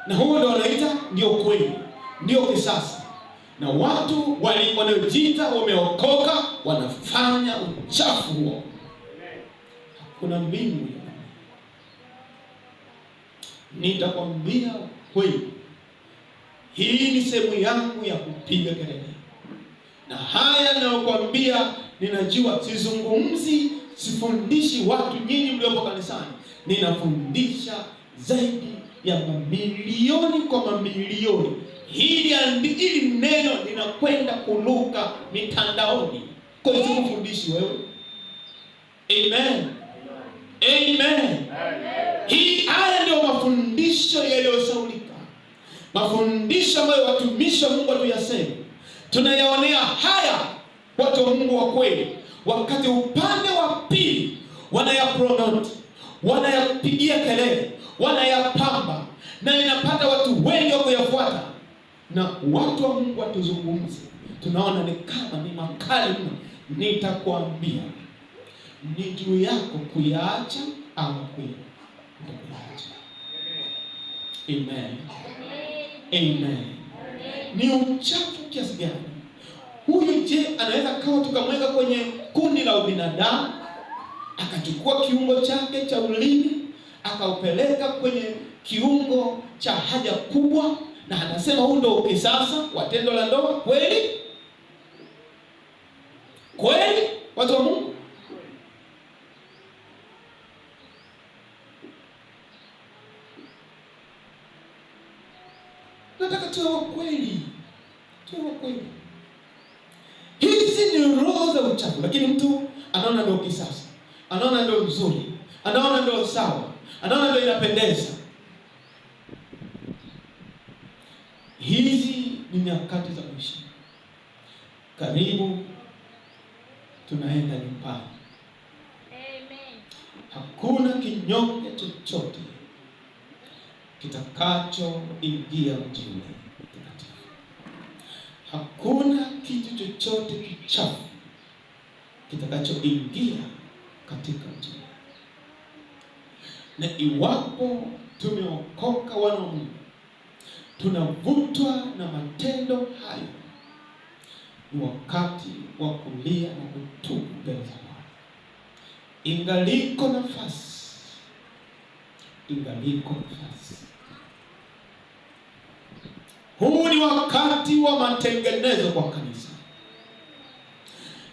Na huo ndio wanaita ndio kweli, ndio kisasa. Na watu wanaojiita wameokoka wanafanya uchafu huo. Hakuna mbingu. Nitakwambia kweli, hii ni sehemu yangu ya kupiga kelele. Na haya ninayokuambia, ninajua sizungumzi, sifundishi watu nyinyi mliopo kanisani. Ninafundisha zaidi ya mamilioni kwa mamilioni. Hili neno linakwenda kuruka mitandaoni. Kwa hiyo sikufundishi wewe. Amen. Amen. Haya ndio mafundisho yaliyosaulika. Mafundisho ambayo watumishi wa Mungu watuyasema. Tunayaonea haya watu wa Mungu wa kweli. Wakati upande wa pili wanayapromote, wanayapigia kelele, wanayapamba, na inapata watu wengi wa kuyafuata. Na watu wa Mungu watuzungumze, tunaona ni kama ni makali mno. Nitakwambia ni juu yako kuyaacha au kuyaacha. Amen. Amen. Ni uchafu kiasi gani? Huyu je, anaweza kawa tukamweka kwenye kundi la ubinadamu, akachukua kiungo chake cha ulimi akaupeleka kwenye kiungo cha haja kubwa, na anasema huu ndio kisasa wa tendo la ndoa? Kweli? Kweli watu wa Mungu? Nataka tuwe kweli. Tuwe kweli. Hizi ni roho za uchafu, lakini mtu anaona ndio kisasa, anaona ndio nzuri, anaona ndio sawa, anaona ndio inapendeza. Hizi ni nyakati za mwisho. Karibu tunaenda nyumbani. Amen. Hakuna kinyonge chochote kitakachoingia mjini. Hakuna kitu chochote kichafu kitakachoingia katika mji. Na iwapo tumeokoka wana wa Mungu, tunavutwa na matendo hayo, ni wakati wa kulia na kutubu mbele za Bwana. Ingaliko nafasi. Ingaliko nafasi. Huu ni wakati wa matengenezo kwa kanisa.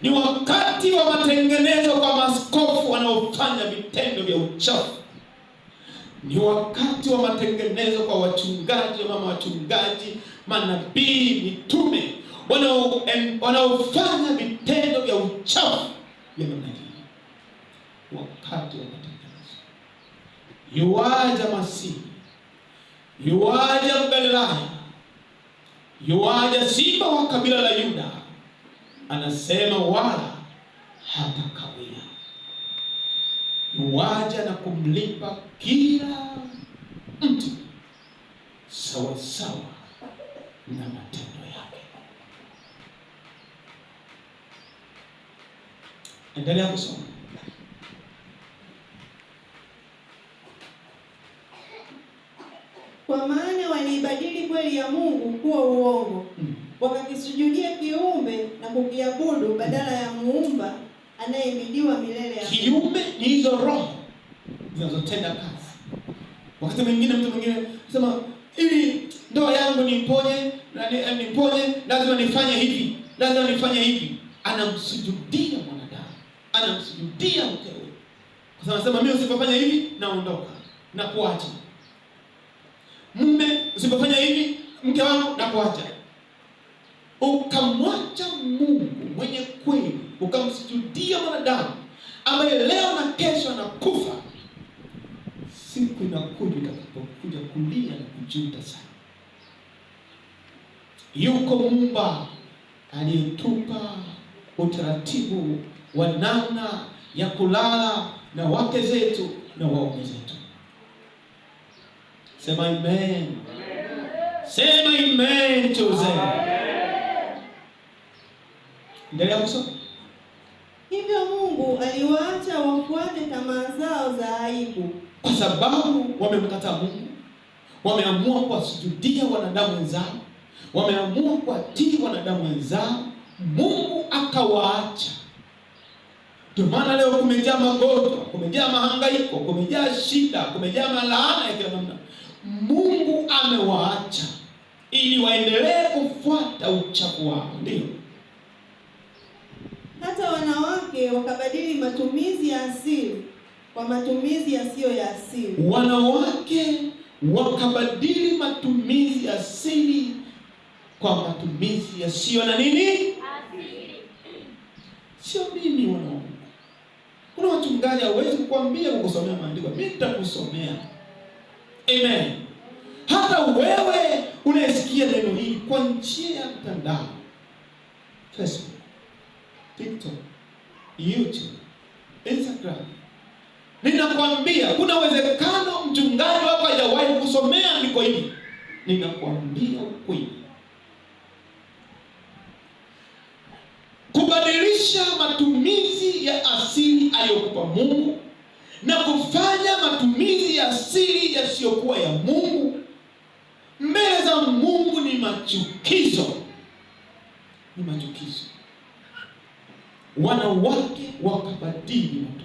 Ni wakati wa matengenezo kwa maaskofu wanaofanya vitendo vya uchafu. Ni wakati wa matengenezo kwa wachungaji, mama wachungaji, manabii, mitume wanaofanya vitendo vya uchafu ya namna hii. Wakati wa matengenezo. Yuaja Masihi. Yuaja Mgalilaya. Yuaja simba wa kabila la Yuda. Anasema wala hatakawia. Yuaja na kumlipa kila mtu sawa sawa na matendo yake. Endelea kusoma. Kwa maana waliibadili kweli ya Mungu kuwa uongo. Wakakisujudia kiumbe na kukiabudu badala ya muumba anayehimidiwa milele ya kiumbe. Ni hizo roho zinazotenda kazi. Wakati mwingine mtu mwingine anasema ili ndoa yangu niponye, lazima nifanye hivi, lazima nifanye hivi. Anamsujudia mwanadamu, anamsujudia mkewe. Kwa sababu anasema mimi usipofanya hivi naondoka na kuacha. Mume usipofanya hivi mke wangu na kuacha. Ukamwacha Mungu mwenye kweli, ukamsujudia mwanadamu ambaye leo na kesho anakufa. Siku inakuja utakapokuja kulia na kujuta sana. Yuko Muumba aliyetupa utaratibu wa namna ya kulala na wake zetu na waume zetu. Sema amen. Sema amen tuze. Endelea kusoma. Hivyo Mungu aliwaacha wafuate tamaa zao za aibu. Kwa sababu wamemkataa Mungu, wameamua kuwasujudia wanadamu wenzao, wameamua kuwatii wanadamu wenzao, Mungu akawaacha. Ndio maana leo kumejaa magonjwa, kumejaa mahangaiko, kumejaa shida, kumejaa malaana ya kila namna. Mungu amewaacha ili waendelee kufuata uchafu wao. Ndio. Hata wanawake wakabadili matumizi ya asili kwa matumizi yasiyo ya asili. Wanawake wakabadili matumizi ya asili kwa matumizi yasiyo na nini? Asili. Sio mimi wanaume. Kuna wachungaji hawezi kukwambia kukusomea maandiko. Mimi nitakusomea. Amen. Hata wewe unayesikia neno hili kwa njia ya mtandao, Facebook, TikTok, YouTube, Instagram, ninakwambia kuna uwezekano mchungaji wako hajawahi kusomea andiko hili. Ninakwambia ukweli. Kubadilisha matumizi ya asili aliyokupa Mungu na kufanya matumizi ya asili yasiyokuwa ya Mungu mbele za Mungu ni machukizo. Ni machukizo. Wanawake wakabadili matumizi